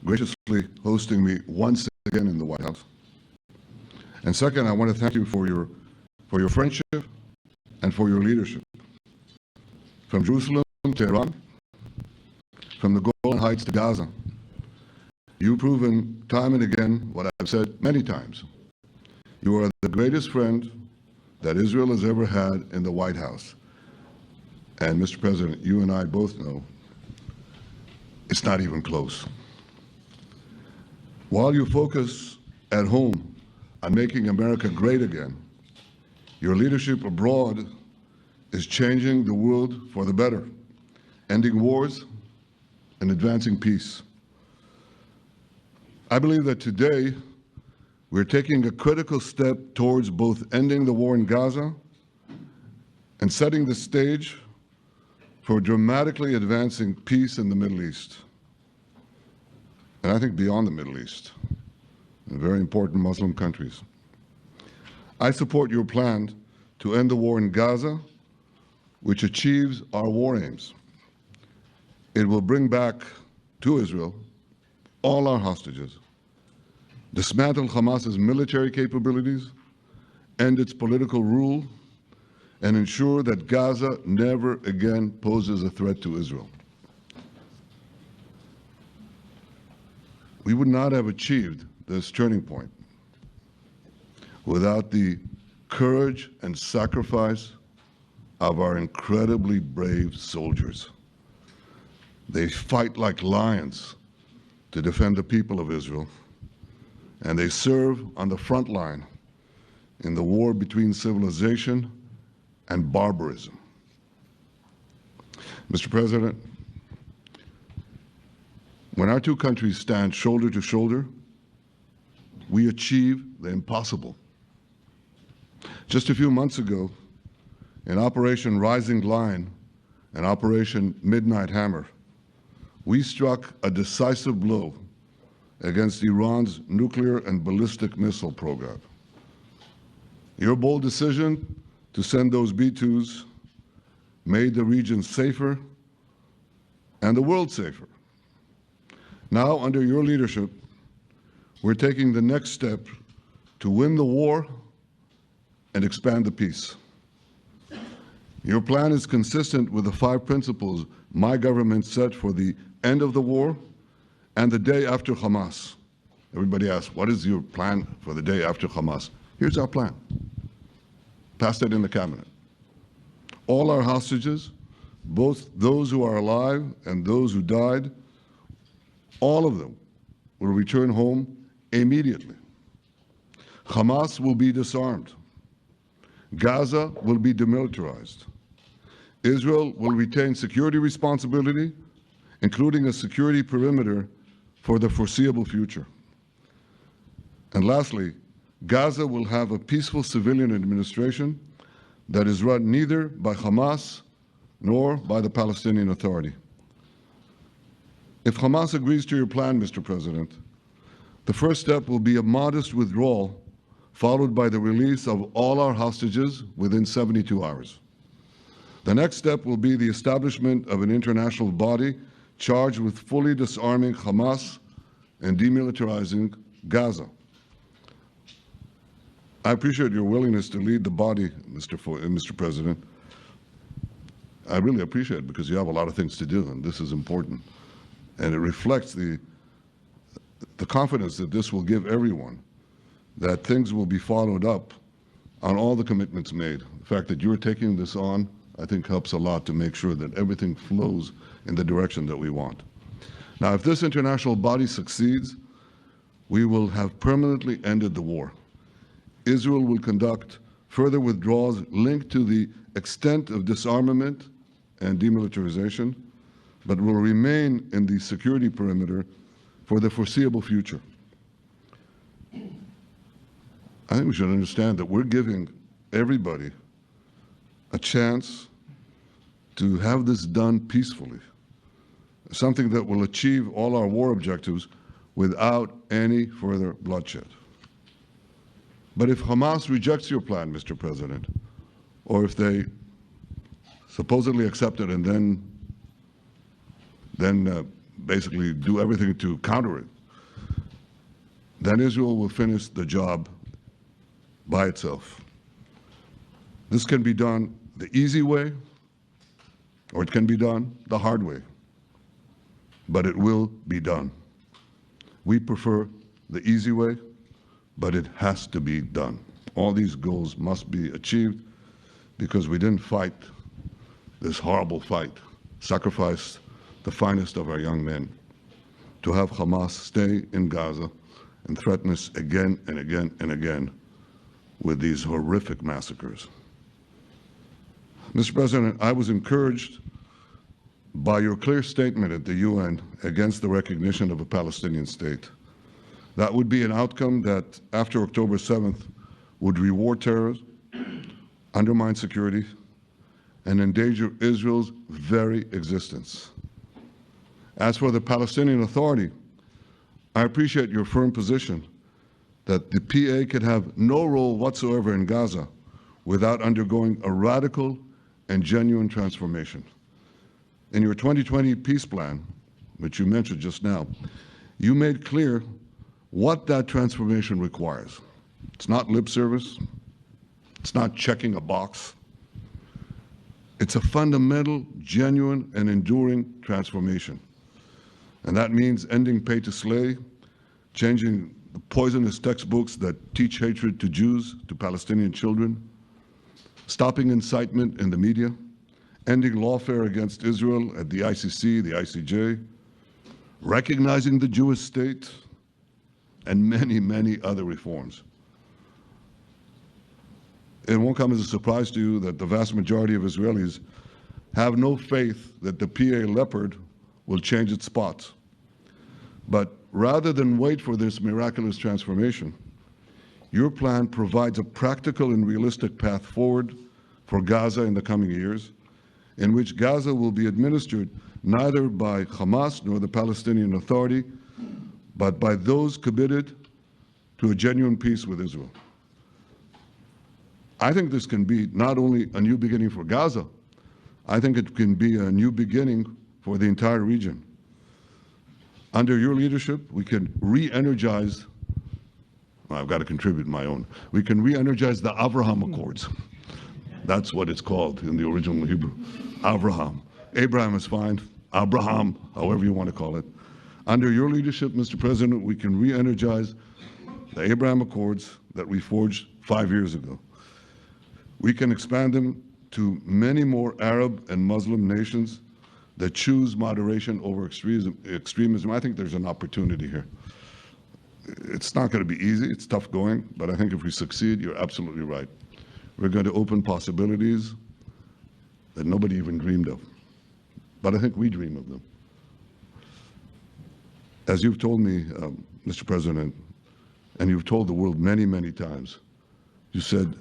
graciously hosting me once again in the White House. And second, I want to thank you for your friendship and for your leadership. From Jerusalem to Iran, from the Golan Heights to Gaza, you've proven time and again what I've said many times. You are the greatest friend that Israel has ever had in the White House. And Mr. President, you and I both know it's not even close. While you focus at home on making America great again, your leadership abroad is changing the world for the better, ending wars and advancing peace. I believe that today we're taking a critical step towards both ending the war in Gaza and setting the stage for dramatically advancing peace in the Middle East. And I think beyond the Middle East, in very important Muslim countries. I support your plan to end the war in Gaza, which achieves our war aims. It will bring back to Israel all our hostages, dismantle Hamas's military capabilities, end its political rule, and ensure that Gaza never again poses a threat to Israel. We would not have achieved this turning point without the courage and sacrifice of our incredibly brave soldiers. They fight like lions to defend the people of Israel, and they serve on the front line in the war between civilization and barbarism. Mr. President, when our two countries stand shoulder to shoulder, we achieve the impossible. Just a few months ago, in Operation Rising Lion and Operation Midnight Hammer, we struck a decisive blow against Iran's nuclear and ballistic missile program. Your bold decision to send those B-2s made the region safer and the world safer. Now, under your leadership, we're taking the next step to win the war and expand the peace. Your plan is consistent with the 5 principles my government set for the end of the war and the day after Hamas. Everybody asks, what is your plan for the day after Hamas? Here's our plan. Passed it in the cabinet. All our hostages, both those who are alive and those who died, all of them will return home immediately. Hamas will be disarmed. Gaza will be demilitarized. Israel will retain security responsibility, including a security perimeter for the foreseeable future. And lastly, Gaza will have a peaceful civilian administration that is run neither by Hamas nor by the Palestinian Authority. If Hamas agrees to your plan, Mr. President, the first step will be a modest withdrawal, followed by the release of all our hostages within 72 hours. The next step will be the establishment of an international body charged with fully disarming Hamas and demilitarizing Gaza. I appreciate your willingness to lead the body, Mr. President. I really appreciate it because you have a lot of things to do, and this is important. And it reflects the confidence that this will give everyone, that things will be followed up on all the commitments made. The fact that you're taking this on, I think, helps a lot to make sure that everything flows in the direction that we want. Now, if this international body succeeds, we will have permanently ended the war. Israel will conduct further withdrawals linked to the extent of disarmament and demilitarization, but will remain in the security perimeter for the foreseeable future. I think we should understand that we're giving everybody a chance to have this done peacefully, something that will achieve all our war objectives without any further bloodshed. But if Hamas rejects your plan, Mr. President, or if they supposedly accept it and then basically do everything to counter it, then Israel will finish the job by itself. This can be done the easy way, or it can be done the hard way, but it will be done. We prefer the easy way, but it has to be done. All these goals must be achieved because we didn't fight this horrible fight, sacrifice the finest of our young men to have Hamas stay in Gaza and threaten us again and again and again with these horrific massacres. Mr. President, I was encouraged by your clear statement at the UN against the recognition of a Palestinian state. That would be an outcome that, after October 7th, would reward terrorism, undermine security, and endanger Israel's very existence. As for the Palestinian Authority, I appreciate your firm position that the PA could have no role whatsoever in Gaza without undergoing a radical and genuine transformation. In your 2020 peace plan, which you mentioned just now, you made clear what that transformation requires. It's not lip service. It's not checking a box. It's a fundamental, genuine, and enduring transformation. And that means ending pay to slay, changing the poisonous textbooks that teach hatred to Jews, to Palestinian children, stopping incitement in the media, ending lawfare against Israel at the ICC, the ICJ, recognizing the Jewish state, and many, many other reforms. It won't come as a surprise to you that the vast majority of Israelis have no faith that the PA Leopard will change its spots. But rather than wait for this miraculous transformation, your plan provides a practical and realistic path forward for Gaza in the coming years, in which Gaza will be administered neither by Hamas nor the Palestinian Authority, but by those committed to a genuine peace with Israel. I think this can be not only a new beginning for Gaza, I think it can be a new beginning for the entire region. Under your leadership, we can re-energize, well, I've got to contribute my own, we can re-energize the Abraham Accords. That's what it's called in the original Hebrew, Abraham. Abraham is fine, Abraham, however you want to call it. Under your leadership, Mr. President, we can re-energize the Abraham Accords that we forged 5 years ago. We can expand them to many more Arab and Muslim nations that choose moderation over extremism. I think there's an opportunity here. It's not going to be easy. It's tough going. But I think if we succeed, you're absolutely right. We're going to open possibilities that nobody even dreamed of. But I think we dream of them. As you've told me, Mr. President, and you've told the world many, many times, you said,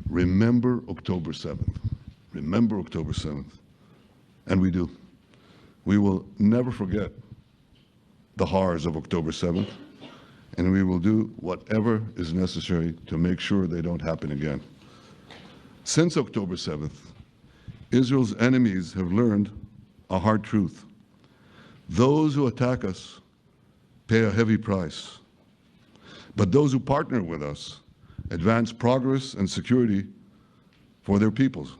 remember October 7th. Remember October 7th. And we do. We will never forget the horrors of October 7th, and we will do whatever is necessary to make sure they don't happen again. Since October 7th, Israel's enemies have learned a hard truth. Those who attack us pay a heavy price, but those who partner with us advance progress and security for their peoples.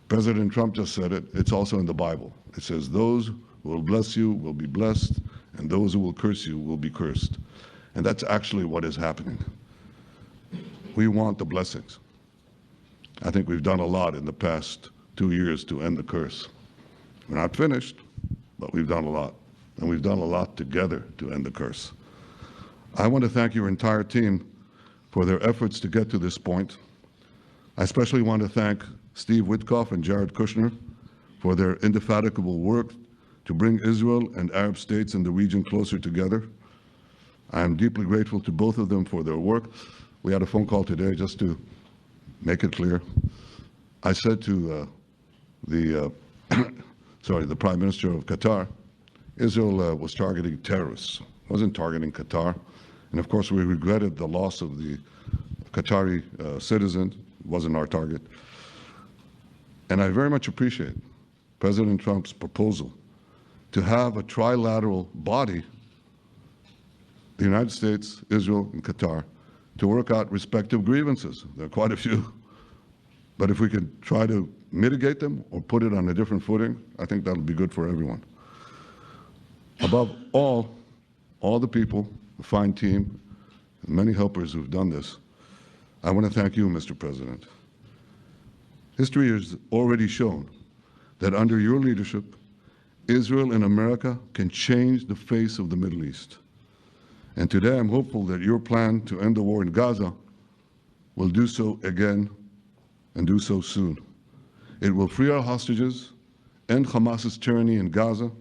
President Trump just said it. It's also in the Bible. It says, those who will bless you will be blessed, and those who will curse you will be cursed. And that's actually what is happening. We want the blessings. I think we've done a lot in the past 2 years to end the curse. We're not finished, but we've done a lot. And we've done a lot together to end the curse. I want to thank your entire team for their efforts to get to this point. I especially want to thank Steve Witkoff and Jared Kushner for their indefatigable work to bring Israel and Arab states in the region closer together. I am deeply grateful to both of them for their work. We had a phone call today just to make it clear. I said to the Prime Minister of Qatar, Israel was targeting terrorists, wasn't targeting Qatar. And of course, we regretted the loss of the Qatari citizen. It wasn't our target. And I very much appreciate President Trump's proposal to have a trilateral body the United States, Israel, and Qatar to work out respective grievances. There are quite a few. But if we can try to mitigate them or put it on a different footing, I think that'll be good for everyone. Above all the people, the fine team, and many helpers who've done this, I want to thank you, Mr. President. History has already shown that under your leadership, Israel and America can change the face of the Middle East. And today I'm hopeful that your plan to end the war in Gaza will do so again and do so soon. It will free our hostages, end Hamas's tyranny in Gaza,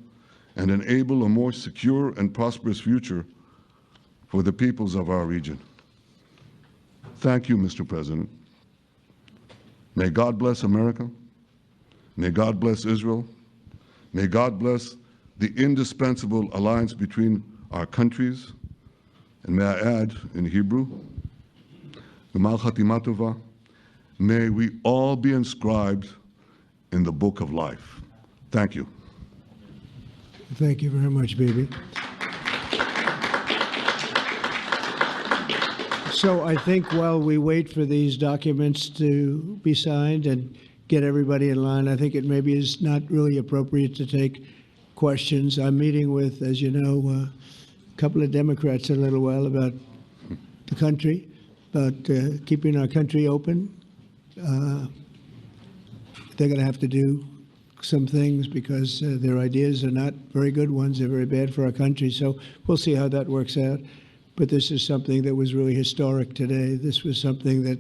and enable a more secure and prosperous future for the peoples of our region. Thank you, Mr. President. May God bless America. May God bless Israel. May God bless the indispensable alliance between our countries. And may I add, in Hebrew, G'mal Chatima Tova, may we all be inscribed in the book of life. Thank you. Thank you very much, Bibi. So I think while we wait for these documents to be signed and get everybody in line, I think it maybe is not really appropriate to take questions. I'm meeting with, as you know, a couple of Democrats in a little while about the country, about keeping our country open. They're going to have to do some things because their ideas are not very good ones. They're very bad for our country. So we'll see how that works out. But this is something that was really historic today. This was something that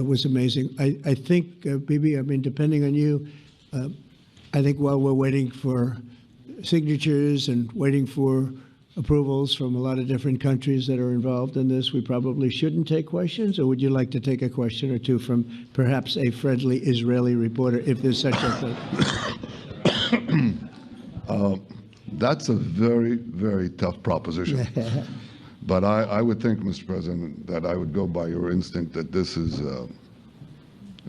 was amazing. I think, Bibi, I mean, depending on you, I think while we're waiting for signatures and waiting for approvals from a lot of different countries that are involved in this, we probably shouldn't take questions? Or would you like to take a question or two from perhaps a friendly Israeli reporter, if there's such a thing? That's a very, very tough proposition. But I would think, Mr. President, that I would go by your instinct that this is,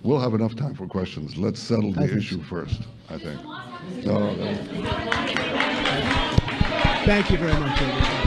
we'll have enough time for questions. Let's settle the issue first, I think. No. Thank you very much, everybody.